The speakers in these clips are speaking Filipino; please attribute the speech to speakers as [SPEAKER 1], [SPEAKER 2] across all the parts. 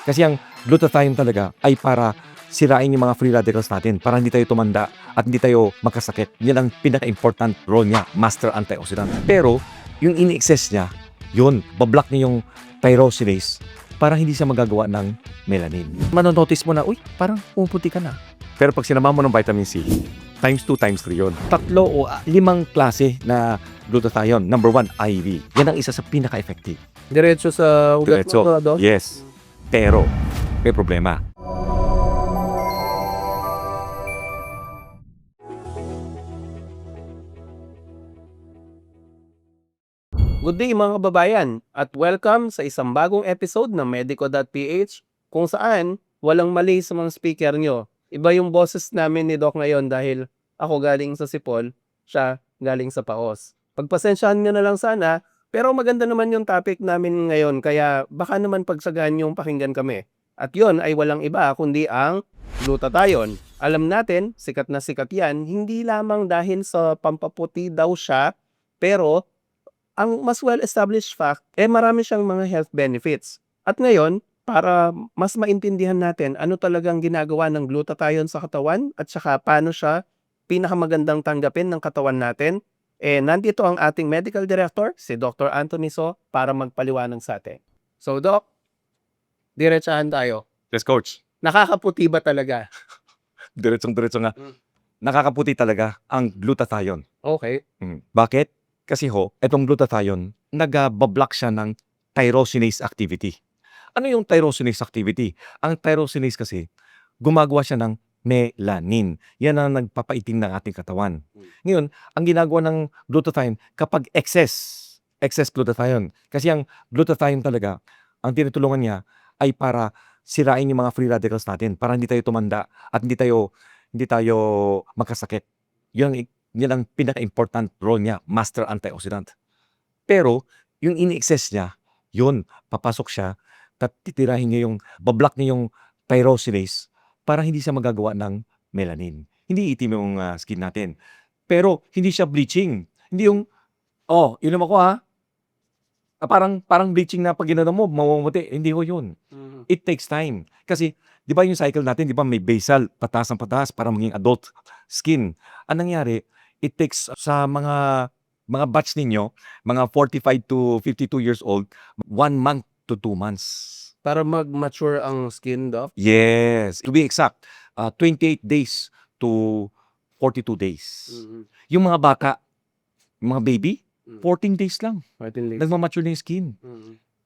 [SPEAKER 1] Kasi ang glutathione talaga ay para sirain yung mga free radicals natin para hindi tayo tumanda at hindi tayo magkasakit. Yan ang pinaka-important role niya, master antioxidant. Pero yung in-excess niya, yun, bablock niya yung tyrosinase para hindi siya magagawa ng melanin. Manonotice mo na, uy, parang pumuputi ka na. Pero pag sinama mo ng vitamin C, times 2, times 3 yun. 3 o 5 klase na glutathione. Number 1, IV. Yan ang isa sa pinaka-effective.
[SPEAKER 2] Diretso sa ugat
[SPEAKER 1] Diretso.
[SPEAKER 2] mo, Doc?
[SPEAKER 1] Yes. Pero, may problema.
[SPEAKER 2] Good day mga kababayan at welcome sa isang bagong episode ng Medico.ph kung saan walang mali sa mga speaker nyo. Iba yung boses namin ni Doc ngayon dahil ako galing sa Sipol, siya galing sa Paos. Pagpasensyahan nyo na lang sana, pero maganda naman yung topic namin ngayon kaya baka naman pagsagaan yung pakinggan kami. At yon ay walang iba kundi ang glutathione. Alam natin, sikat na sikat yan, hindi lamang dahil sa pampaputi daw siya, pero ang mas well-established fact, marami siyang mga health benefits. At ngayon, para mas maintindihan natin ano talagang ginagawa ng glutathione sa katawan at saka paano siya pinakamagandang tanggapin ng katawan natin, nandito ang ating medical director, si Dr. Anthony So, para magpaliwanag sa atin. So, Doc, diretsahan tayo.
[SPEAKER 1] Yes, coach.
[SPEAKER 2] Nakakaputi ba talaga?
[SPEAKER 1] Diretsong-diretso nga. Nakakaputi talaga ang glutathione.
[SPEAKER 2] Okay.
[SPEAKER 1] Bakit? Kasi itong glutathione, nag-bablock siya ng tyrosinase activity. Ano yung tyrosinase activity? Ang tyrosinase kasi, gumagawa siya ng melanin. Yan ang nagpapaitim ng ating katawan. Ngayon, ang ginagawa ng glutathione, kapag excess glutathione. Kasi ang glutathione talaga, ang tinutulungan niya ay para sirain yung mga free radicals natin para hindi tayo tumanda at hindi tayo magkasakit. Yan ang pinaka-important role niya, master antioxidant. Pero, yung in-excess niya, yun, papasok siya, titirahin niya bablock niya yung tyrosinase para hindi siya magagawa ng melanin. Hindi itim yung skin natin. Pero, hindi siya bleaching. Hindi yung, inom ako parang bleaching na pag ginano mo, mamumuti. Hindi ko yun. It takes time. Kasi, di ba yung cycle natin, di ba may basal, pataas ng pataas para maging adult skin. Ang nangyari, it takes sa mga batch ninyo, mga 45 to 52 years old, 1 month to 2 months.
[SPEAKER 2] Para mag-mature ang skin, Doc?
[SPEAKER 1] Yes. To be exact, 28 days to 42 days. Yung mga bata, yung mga baby, 14 days lang.
[SPEAKER 2] 14 days.
[SPEAKER 1] Nagmamature na yung skin.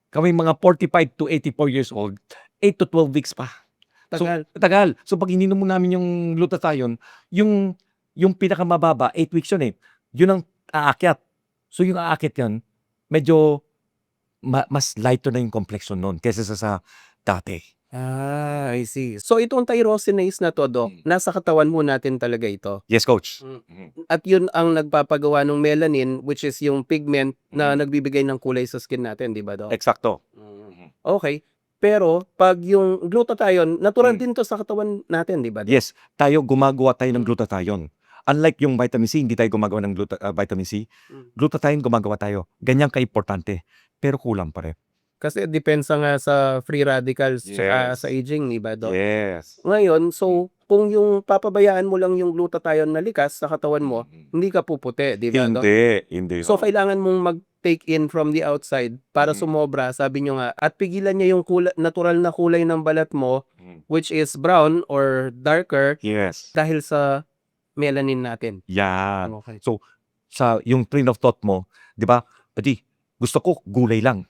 [SPEAKER 1] Kami mga 45 to 84 years old, 8 to 12 weeks pa.
[SPEAKER 2] Tagal.
[SPEAKER 1] So, tagal. So, pag ininom mo namin yung glutathione, yung pinakamababa, 8 weeks yun eh. Yun ang aakyat. So, yung aakyat yan, medyo mas lighter na yung complexion nun kaysa sa dati.
[SPEAKER 2] I see. So, itong tyrosinase na to, Doc, nasa katawan mo natin talaga ito.
[SPEAKER 1] Yes, coach.
[SPEAKER 2] At yun ang nagpapagawa ng melanin, which is yung pigment na nagbibigay ng kulay sa skin natin, di ba, Doc?
[SPEAKER 1] Eksakto.
[SPEAKER 2] Okay. Pero, pag yung glutathione, natural din to sa katawan natin, di ba, Doc?
[SPEAKER 1] Yes, gumagawa tayo ng glutathione. Unlike yung vitamin C, hindi tayo gumagawa ng vitamin C. Glutathione gumagawa tayo. Ganyan ka-importante. Pero kulang pa rin.
[SPEAKER 2] Kasi depensa nga sa free radicals
[SPEAKER 1] Yes.
[SPEAKER 2] sa aging, di ba, Doc?
[SPEAKER 1] Yes.
[SPEAKER 2] Ngayon, so, kung yung papabayaan mo lang yung glutathione na likas sa katawan mo, hindi ka puputi, di ba, Doc?
[SPEAKER 1] Hindi.
[SPEAKER 2] So, kailangan mong mag-take in from the outside para sumobra, sabi nyo nga, at pigilan niya yung natural na kulay ng balat mo, which is brown or darker,
[SPEAKER 1] Yes.
[SPEAKER 2] dahil sa melanin natin.
[SPEAKER 1] Yan.
[SPEAKER 2] Okay.
[SPEAKER 1] So, sa yung train of thought mo, di ba, gusto ko gulay lang.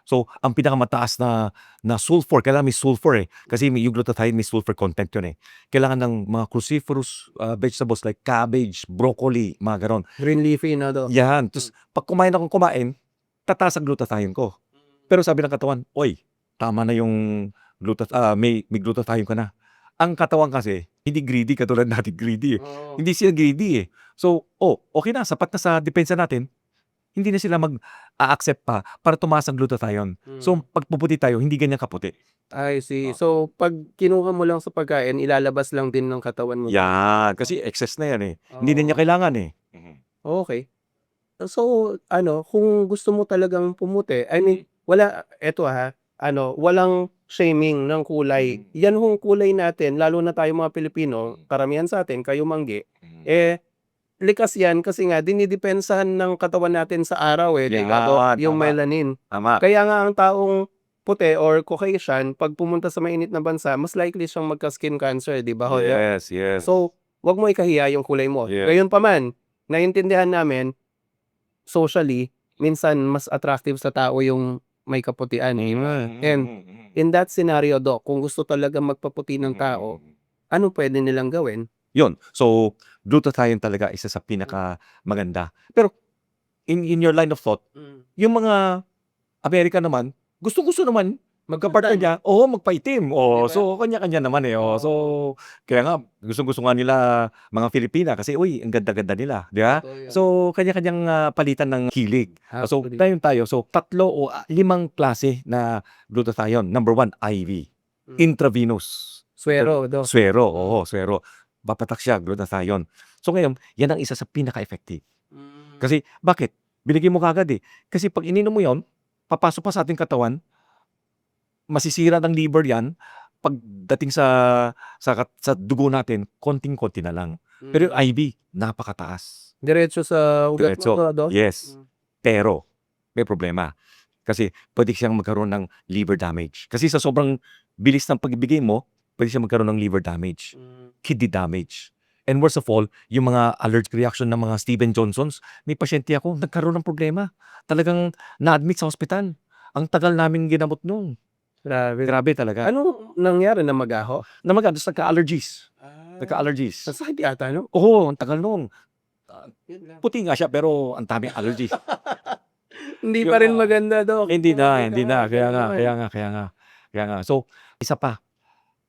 [SPEAKER 1] So, ang pinakamataas na sulfur, kailangan may sulfur eh. Kasi yung glutathione may sulfur content yun eh. Kailangan ng mga cruciferous vegetables like cabbage, broccoli, mga ganon.
[SPEAKER 2] Green leafy na, Doc.
[SPEAKER 1] Yan. Tapos, pag kumain akong tataas ang glutathione ko. Pero sabi ng katawan, oy, tama na yung may glutathione ka na. Ang katawan kasi, hindi greedy katulad natin greedy eh. Hindi sila greedy eh. So, okay na, sapat na sa depensa natin. Hindi na sila mag-a-accept pa para tumaas ang glutathione. So, pag puputi tayo, hindi ganyan kaputi.
[SPEAKER 2] I see. So, pag kinuha mo lang sa pagkain, ilalabas lang din ng katawan mo.
[SPEAKER 1] Yan. Kasi excess na yan eh. Hindi na niya kailangan eh.
[SPEAKER 2] Okay. So, kung gusto mo talagang pumuti, I mean, wala, eto walang shaming ng kulay. Yan hong kulay natin, lalo na tayo mga Pilipino, karamihan sa atin, kayo manggi, likas yan kasi nga dinidepensahan ng katawan natin sa araw di ba, Dok? Yung
[SPEAKER 1] tama.
[SPEAKER 2] melanin.
[SPEAKER 1] Tama.
[SPEAKER 2] Kaya nga ang taong puti or Caucasian, pag pumunta sa mainit na bansa, mas likely siyang magka-skin cancer, di ba, ho, Dok?
[SPEAKER 1] Yes.
[SPEAKER 2] So, wag mo ikahiya yung kulay mo.
[SPEAKER 1] Yeah.
[SPEAKER 2] Gayunpaman, naiintindihan namin, socially, minsan mas attractive sa tao yung may kaputian. And in that scenario, Doc, kung gusto talaga magpaputi ng tao, ano pwede nilang gawin?
[SPEAKER 1] Yun. So, glutathione talaga isa sa pinakamaganda. Pero, in your line of thought, yung mga Amerika naman, gustong-gusto naman magka-partner niya, magpaitim.
[SPEAKER 2] Diba?
[SPEAKER 1] So kanya-kanya naman
[SPEAKER 2] Oo.
[SPEAKER 1] So, kaya nga gustong-gusto nga nila mga Filipina kasi ang ganda-ganda nila, di ba?
[SPEAKER 2] Totoo yan.
[SPEAKER 1] So, kanya-kanyang palitan ng hilig. So,
[SPEAKER 2] Actually.
[SPEAKER 1] tayo. So, 3 o 5 klase na glutathione. Number 1, IV. Intravenous.
[SPEAKER 2] Swero, Doc.
[SPEAKER 1] Swero, swero. Papatak siya, glutathione. So ngayon, yan ang isa sa pinaka-effective. Kasi, bakit? Binigay mo kagad Kasi pag ininom mo yon, papasok pa sa ating katawan, masisira ng liver yan, pagdating sa dugo natin, konting-konti na lang. Pero yung IV, napakataas.
[SPEAKER 2] Diretso sa ugat
[SPEAKER 1] Diretso.
[SPEAKER 2] mo, Doc?
[SPEAKER 1] Yes. Pero, may problema. Kasi pwede siyang magkaroon ng liver damage. Kasi sa sobrang bilis ng pagbibigay mo, pwede siyang magkaroon ng liver damage, kidney damage. And worst of all, yung mga allergic reaction ng mga Steven Johnsons, may pasyente ako, nagkaroon ng problema. Talagang na-admit sa ospital. Ang tagal namin ginamot nun.
[SPEAKER 2] Grabe.
[SPEAKER 1] Grabe talaga.
[SPEAKER 2] Anong nangyari na magaho?
[SPEAKER 1] Tapos nagka-allergies. Nagka-allergies.
[SPEAKER 2] Sakit yata, no?
[SPEAKER 1] Oo, ang tagal nun.
[SPEAKER 2] Yun lang.
[SPEAKER 1] Puti nga siya, pero ang daming allergies.
[SPEAKER 2] Hindi pa rin maganda, Doc.
[SPEAKER 1] Hindi na. Kaya nga. So, isa pa.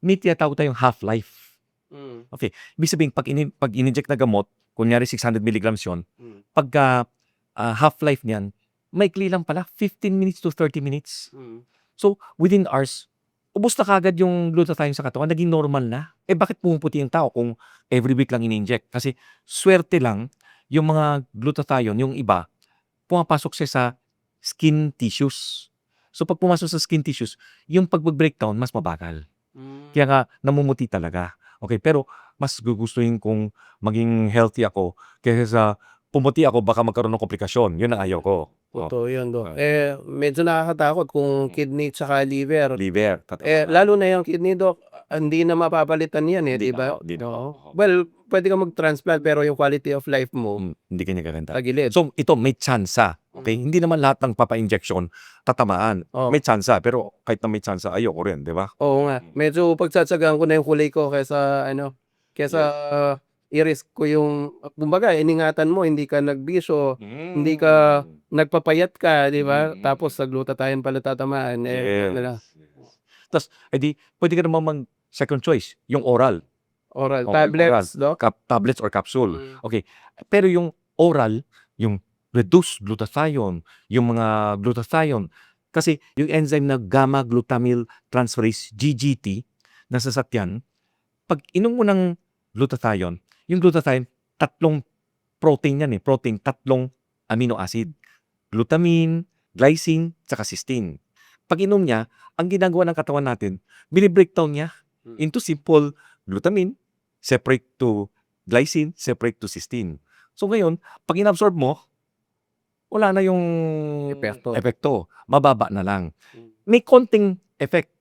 [SPEAKER 1] May tinatawag tayong half-life. Okay. Ibig sabihin, pag in-inject na gamot, kunyari 600 milligrams yun, pagka half-life niyan, maikli lang pala, 15 minutes to 30 minutes. So, within hours, ubos na kagad yung glutathione sa katawan, naging normal na. Bakit pumuputi yung tao kung every week lang in-inject? Kasi, swerte lang, yung mga glutathione, yung iba, pumapasok siya sa skin tissues. So, pag pumasok sa skin tissues, yung pag-breakdown, mas mabagal. Kaya nga, namumuti talaga. Okay, pero mas gugustuhin kong maging healthy ako kaysa sa pumuti ako, baka magkaroon ng komplikasyon. Yun ang ayaw ko.
[SPEAKER 2] Totoo yun, Doc. Medyo nakakatakot kung kidney tsaka liver.
[SPEAKER 1] Liver.
[SPEAKER 2] Lalo na yung kidney, Doc, hindi na mapapalitan yan di ba?
[SPEAKER 1] Hindi na.
[SPEAKER 2] Oo. Well, pwede ka mag-transplant pero yung quality of life mo,
[SPEAKER 1] Hindi kanya gaganda.
[SPEAKER 2] tagilid.
[SPEAKER 1] So, ito, may tsansa. Okay? Hindi naman lahat ng papa-injection tatamaan.
[SPEAKER 2] Oo.
[SPEAKER 1] May tsansa. Pero kahit na may tsansa, ayoko rin, di ba?
[SPEAKER 2] Oo nga. Medyo pagtsatsagaan ko na yung kulay ko kesa i-risk ko yung, kumbaga, iningatan mo, hindi ka nagbisyo, hindi ka nagpapayat ka, di ba? Tapos sa glutathione pala tatamaan.
[SPEAKER 1] Tapos, pwede ka naman mag-second choice, yung oral.
[SPEAKER 2] Oral.
[SPEAKER 1] Okay,
[SPEAKER 2] Tablets, Doc?
[SPEAKER 1] Tablets or capsule. Okay. Pero yung oral, yung reduced glutathione, yung mga glutathione, kasi yung enzyme na gamma glutamyl transferase, GGT, na sasakyan, pag inom mo ng glutathione, yung glutathione, 3 protein yan protein, 3 amino acid. Glutamine, glycine, tsaka cysteine. Pag inom niya, ang ginagawa ng katawan natin, binibreakdown niya into simple glutamine, separate to glycine, separate to cysteine. So ngayon, pag inabsorb mo, wala na yung epekto. Mababa na lang. May konting effect.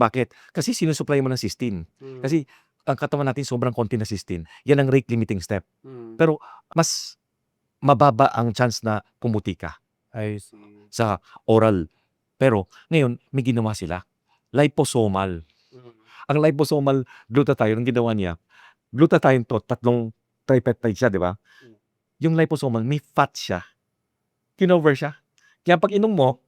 [SPEAKER 1] Bakit? Kasi sinusupply mo ng cysteine. Kasi ang katawan natin sobrang konti na cysteine. Yan ang rate limiting step. Pero mas mababa ang chance na pumuti ka
[SPEAKER 2] I see.
[SPEAKER 1] sa oral. Pero ngayon, may ginawa sila. Liposomal. Ang liposomal glutathione, ang ginawa niya, glutathione to, 3 tripeptide siya, di ba? Yung liposomal, may fat siya. Kinover siya. Kaya pag inom mo,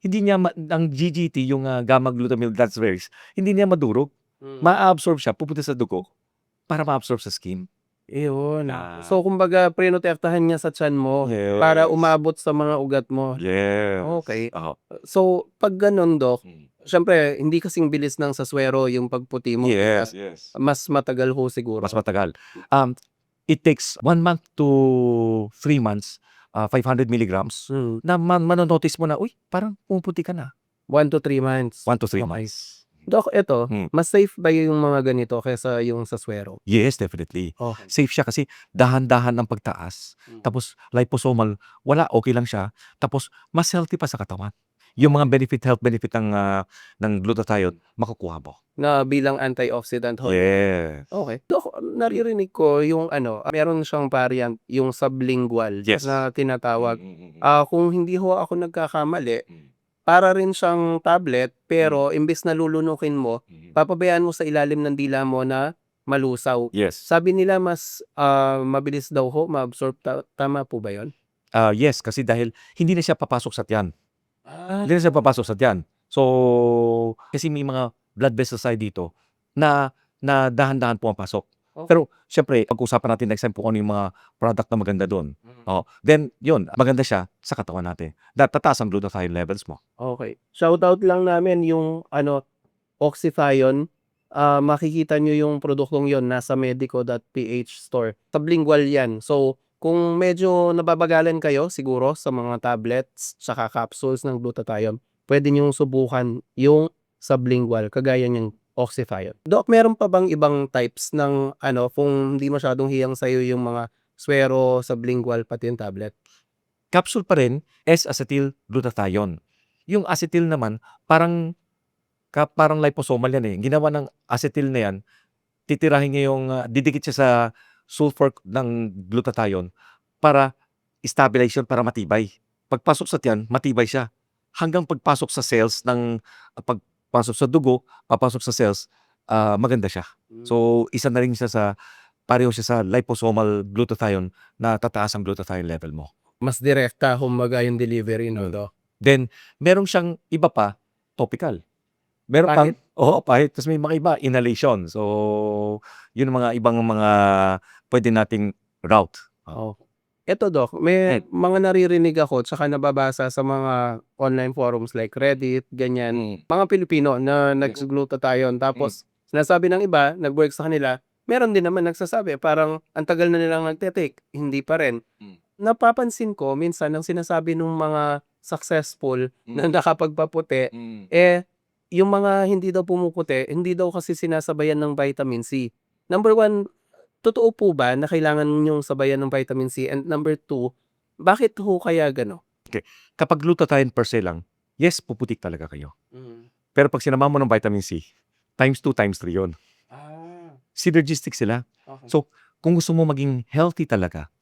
[SPEAKER 1] hindi niya, ang GGT, yung gamma glutamyl transferase, hindi niya madurog. Ma-absorb siya, pupunta sa dugo, para ma-absorb sa skin.
[SPEAKER 2] Yun. So, kumbaga, prinotektahan niya sa tiyan mo para umabot sa mga ugat mo.
[SPEAKER 1] Yes.
[SPEAKER 2] Okay. So, pag ganun, Doc, syempre, hindi kasing bilis ng saswero yung pagputi mo.
[SPEAKER 1] Yes.
[SPEAKER 2] Mas matagal ho siguro.
[SPEAKER 1] Mas matagal. It takes 1 month to 3 months, 500 milligrams, na manonotice mo na, uy, parang pumuputi ka na.
[SPEAKER 2] 1 to 3 months.
[SPEAKER 1] 1 to 3
[SPEAKER 2] Okay.
[SPEAKER 1] months.
[SPEAKER 2] Doc, eto,
[SPEAKER 1] Hmm.
[SPEAKER 2] mas safe ba yung mga ganito kaysa yung sa suwero?
[SPEAKER 1] Yes, definitely.
[SPEAKER 2] Okay.
[SPEAKER 1] Safe siya kasi dahan-dahan ang pagtaas. Tapos liposomal, wala, okay lang siya. Tapos mas healthy pa sa katawan. Yung mga health benefit ng glutathione, makukuha mo.
[SPEAKER 2] Na bilang antioxidant hormone.
[SPEAKER 1] Yes.
[SPEAKER 2] Okay. Doc, naririnig ko yung meron siyang variant, yung sublingual
[SPEAKER 1] Yes.
[SPEAKER 2] na tinatawag.
[SPEAKER 1] Mm.
[SPEAKER 2] Kung hindi ho ako nagkakamali,
[SPEAKER 1] Mm.
[SPEAKER 2] para rin siyang tablet pero imbes na lulunukin mo, papabayaan mo sa ilalim ng dila mo na malusaw.
[SPEAKER 1] Yes.
[SPEAKER 2] Sabi nila mas mabilis daw ho ma-absorb. Tama po ba yun?
[SPEAKER 1] Yes, kasi dahil hindi na siya papasok sa tiyan.
[SPEAKER 2] Ah,
[SPEAKER 1] Hindi na siya papasok sa tiyan. So, kasi may mga blood vessels tayo dito na dahan-dahan pumapasok.
[SPEAKER 2] Okay.
[SPEAKER 1] Pero siyempre, pag-usapan natin next time kung ano yung mga product na maganda doon. Then, yun, maganda siya sa katawan natin. Tataas ang glutathione levels mo.
[SPEAKER 2] Okay. Shoutout lang namin yung Oxythione. Makikita nyo yung produktong yon nasa medico.ph store. Sublingual yan. So, kung medyo nababagalan kayo siguro sa mga tablets tsaka capsules ng glutathione, pwede nyong subukan yung sublingual kagaya ng Oxythione. Doc, meron pa bang ibang types ng kung hindi masyadong hiyang sa'yo yung mga suwero, sublingual, pati yung tablet?
[SPEAKER 1] Capsule pa rin, S-acetyl glutathione. Yung acetyl naman, parang liposomal yan eh. Ginawa ng acetyl na yan, titirahin niya yung, didikit siya sa sulfur ng glutathione para stabilize yun, para matibay. Pagpasok sa tiyan, matibay siya. Hanggang pagpasok sa cells pagpasok sa dugo, papasok sa cells, maganda siya. So, isa na rin siya pareho siya sa liposomal glutathione na tataas ang glutathione level mo.
[SPEAKER 2] Mas direkta kumbaga yung delivery, no, Doc?
[SPEAKER 1] Then, meron siyang iba pa, topical. Meron
[SPEAKER 2] Pahit?
[SPEAKER 1] pahit. Tapos may mga iba, inhalation. So, yun ang mga ibang mga pwede nating route.
[SPEAKER 2] Eto Doc, may mga naririnig ako tsaka nababasa sa mga online forums like Reddit, ganyan. Mga Pilipino na nag-glutathione tapos sinasabi ng iba, nag-work sa kanila, meron din naman nagsasabi parang ang tagal na nilang nagte-take, hindi pa rin. Napapansin ko minsan ang sinasabi ng mga successful na nakapagpaputi, yung mga hindi daw pumuputi, hindi daw kasi sinasabayan ng vitamin C. Number 1, totoo po ba na kailangan niyong sabayan ng vitamin C? And number 2, bakit ho kaya gano'n?
[SPEAKER 1] Kapag glutathione per se lang, yes, puputik talaga kayo. Pero pag sinama mo ng vitamin C, times 2, times 3 yun. Synergistic sila.
[SPEAKER 2] Okay.
[SPEAKER 1] So, kung gusto mo maging healthy talaga,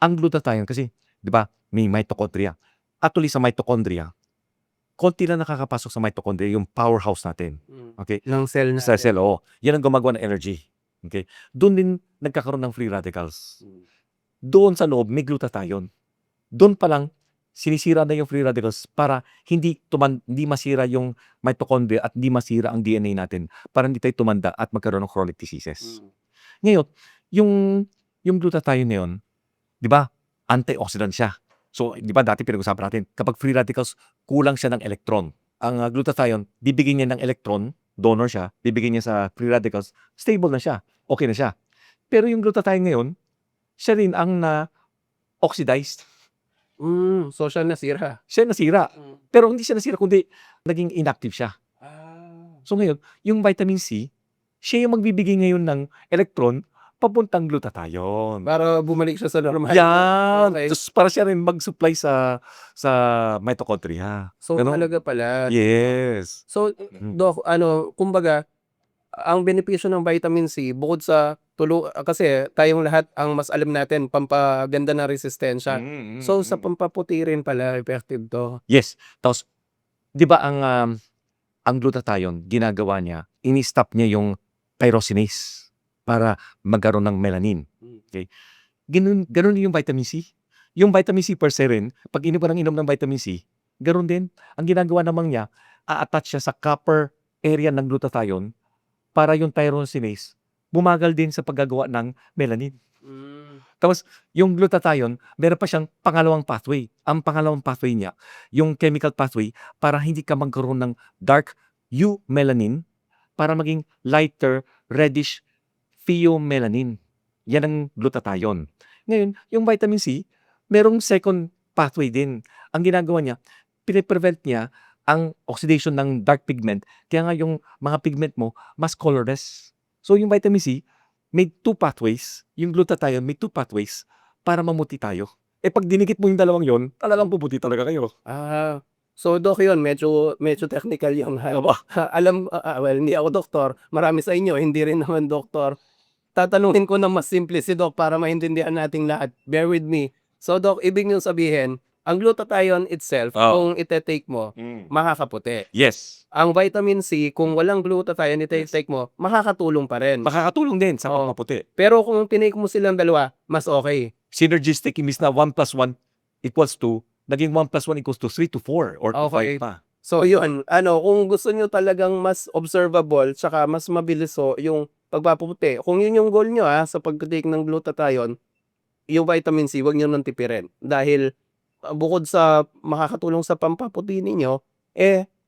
[SPEAKER 1] ang glutathione kasi, di ba, may mitochondria. Actually, sa mitochondria, konti lang nakakapasok sa mitochondria, yung powerhouse natin. Okay?
[SPEAKER 2] Ng cell
[SPEAKER 1] Sa
[SPEAKER 2] natin.
[SPEAKER 1] cell, oo. Yan ang gumagawa ng energy. Okay? Doon din nagkakaroon ng free radicals. Doon sa loob, may glutathione. Doon pa lang, sinisira na yung free radicals para hindi masira yung mitochondria at hindi masira ang DNA natin para hindi tayo tumanda at magkaroon ng chronic diseases. Ngayon, yung glutathione na yun, di ba, antioxidant siya. So, di ba dati pinag-usapan natin, kapag free radicals, kulang siya ng electron. Ang glutathione, bibigyan niya ng electron, donor siya, bibigyan niya sa free radicals, stable na siya, okay na siya. Pero yung glutathione ngayon, siya rin ang na-oxidized.
[SPEAKER 2] So siya nasira.
[SPEAKER 1] Siya nasira. Pero hindi siya nasira, kundi naging inactive siya. So ngayon, yung vitamin C, siya yung magbibigay ngayon ng electron papuntang glutathione.
[SPEAKER 2] Para bumalik siya sa normal.
[SPEAKER 1] Yan.
[SPEAKER 2] Okay.
[SPEAKER 1] Tapos para siya rin mag-supply sa mitochondria.
[SPEAKER 2] So
[SPEAKER 1] Ganon.
[SPEAKER 2] talaga pala.
[SPEAKER 1] Yes.
[SPEAKER 2] So, Doc, kumbaga, ang benepisyo ng vitamin C, bukod sa kasi tayong lahat ang mas alam natin, pampaganda ng resistensya. So, sa pampaputi rin pala, effective to.
[SPEAKER 1] Yes. Tapos, di ba ang glutathione, ginagawa niya, ini-stop niya yung tyrosinase para magkaroon ng melanin. Okay? Ganun din yung vitamin C. Yung vitamin C per se rin, pag inom ng vitamin C, ganun din. Ang ginagawa naman niya, a-attach siya sa copper area ng glutathione para yung tyrosinase bumagal din sa paggagawa ng melanin. Tapos, yung glutathione, meron pa siyang pangalawang pathway. Ang pangalawang pathway niya, yung chemical pathway, para hindi ka magkaroon ng dark eumelanin, para maging lighter, reddish pheomelanin. Yan ang glutathione. Ngayon, yung vitamin C, merong second pathway din. Ang ginagawa niya, pine-prevent niya ang oxidation ng dark pigment, kaya nga yung mga pigment mo mas colorless. So yung vitamin C, may 2 pathways, yung glutathione may 2 pathways para mamuti tayo. Eh pag dinikit mo yung dalawang yon, talagang puputi talaga kayo.
[SPEAKER 2] So Doc yun, medyo technical yung alam, well, hindi ako doktor, marami sa inyo hindi rin naman doktor. Tatanungin ko ng mas simple si Doc para maintindihan nating lahat. Bear with me. So Doc, ibig niyong sabihin, ang glutathione itself, kung ite-take mo, makakaputi.
[SPEAKER 1] Yes.
[SPEAKER 2] Ang vitamin C, kung walang glutathione ite-take mo, makakatulong pa rin.
[SPEAKER 1] Makakatulong din sa
[SPEAKER 2] Oo.
[SPEAKER 1] pagpaputi.
[SPEAKER 2] Pero kung tinake mo silang dalawa, mas okay.
[SPEAKER 1] Synergistic, imbis na 1 plus 1 equals 2, naging 1 plus 1 equals to 3 to 4 or to
[SPEAKER 2] Okay.
[SPEAKER 1] 5 pa.
[SPEAKER 2] So yun, kung gusto nyo talagang mas observable tsaka mas mabilis yung pagpapuputi, kung yun yung goal nyo sa pag-take ng glutathione, yung vitamin C, wag nyo nang tipirin. Dahil bukod sa makakatulong sa pampaputi ninyo,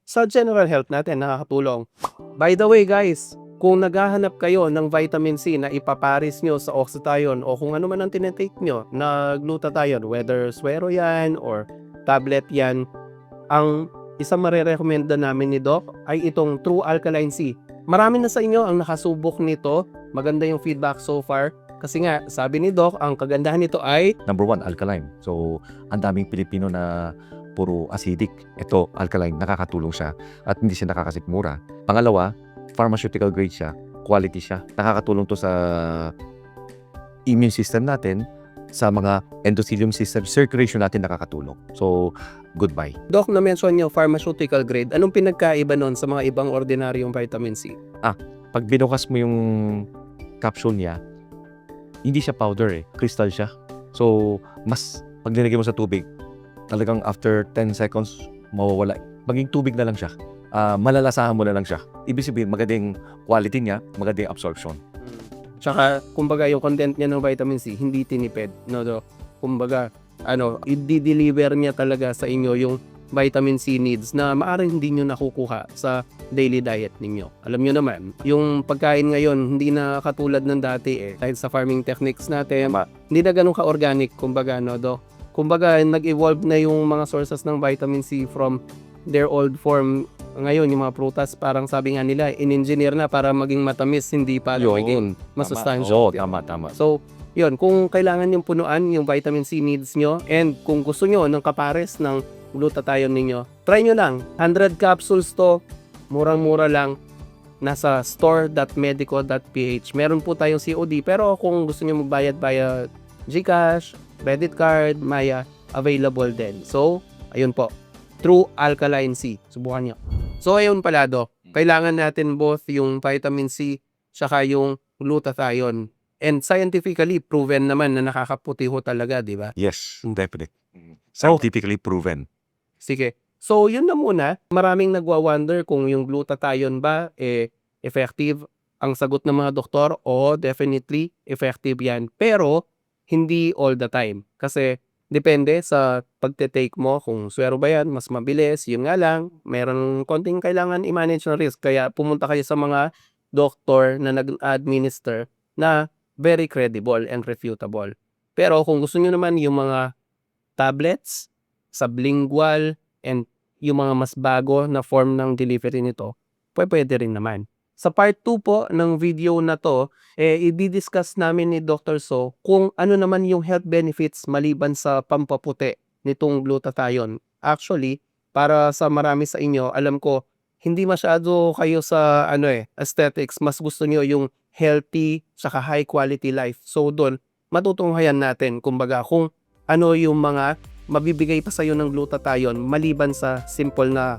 [SPEAKER 2] sa general health natin nakakatulong. By the way guys, kung naghahanap kayo ng vitamin C na ipaparis nyo sa oxythione o kung ano man ang tinetake nyo na glutathione, whether suero yan or tablet yan, ang isang marerekomenda namin ni Doc ay itong True Alkaline C. Marami na sa inyo ang nakasubok nito. Maganda yung feedback so far. Kasi nga, sabi ni Doc, ang kagandahan nito ay
[SPEAKER 1] Number 1, alkaline. So, ang daming Pilipino na puro acidic. Ito, alkaline, nakakatulong siya at hindi siya nakakasikmura. Pangalawa, pharmaceutical grade siya, quality siya. Nakakatulong to sa immune system natin, sa mga endothelium system, circulation natin nakakatulong. So, goodbye.
[SPEAKER 2] Doc, na-mention nyo pharmaceutical grade. Anong pinagkaiba nun sa mga ibang ordinaryong vitamin C?
[SPEAKER 1] Pag binukas mo yung capsule niya, hindi siya powder crystal siya. So, mas pag nilagay mo sa tubig, talagang after 10 seconds, mawawala. Maging tubig na lang siya. Malalasahan mo na lang siya. Ibig sabihin, magandang quality niya, magandang absorption.
[SPEAKER 2] Tsaka, kumbaga, yung content niya ng vitamin C, hindi tinipid. No, Doc? Kumbaga, i-deliver niya talaga sa inyo yung vitamin C needs na maaaring hindi nyo nakukuha sa daily diet ninyo. Alam nyo naman, yung pagkain ngayon, hindi na katulad ng dati dahil sa farming techniques natin, hindi na ganun ka-organic, kumbaga, no, Doc? Kumbaga, nag-evolve na yung mga sources ng vitamin C from their old form. Ngayon, yung mga prutas, parang sabi nga nila, in-engineer na para maging matamis, hindi pa maging masustansya.
[SPEAKER 1] Tama.
[SPEAKER 2] So, yun, kung kailangan yung punuan yung vitamin C needs nyo, and kung gusto nyo ng kapares ng glutathione ninyo, try nyo lang. 100 capsules to, murang-mura lang. Nasa store.medico.ph. Meron po tayong COD, pero kung gusto nyo magbayad via GCash, credit card, Maya, available din. So, ayun po. True Alkaline C. Subukan nyo. So, ayun pala, Doc. Kailangan natin both yung vitamin C saka yung glutathione. And scientifically proven naman na nakakaputi ho talaga, di ba?
[SPEAKER 1] Yes, definitely. Scientifically proven.
[SPEAKER 2] Sige. So, yun na muna. Maraming nagwa-wonder kung yung glutathione ba effective. Ang sagot ng mga doktor, definitely effective yan. Pero, hindi all the time. Kasi, depende sa pagte-take mo kung suwero ba yan, mas mabilis. Yun nga lang, meron konting kailangan i-manage na risk. Kaya, pumunta kayo sa mga doktor na nag-administer na very credible and refutable. Pero, kung gusto nyo naman yung mga tablets, sublingual, and yung mga mas bago na form ng delivery nito, pwede rin naman. Sa part 2 po ng video na to, i-discuss namin ni Dr. So kung ano naman yung health benefits maliban sa pampaputi nitong glutathione. Actually, para sa marami sa inyo, alam ko, hindi masyado kayo sa aesthetics, mas gusto nyo yung healthy saka high quality life. So doon, matutunghayan natin kumbaga kung ano yung mga mabibigay pa sa'yo ng glutathione maliban sa simple na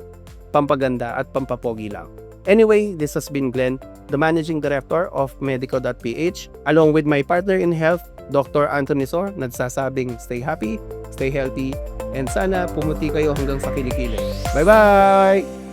[SPEAKER 2] pampaganda at pampapogi lang. Anyway, this has been Glenn, the Managing Director of Medico.ph, along with my partner in health, Dr. Anthony Sor, nagsasabing stay happy, stay healthy, and sana pumuti kayo hanggang sa kilikili. Bye-bye!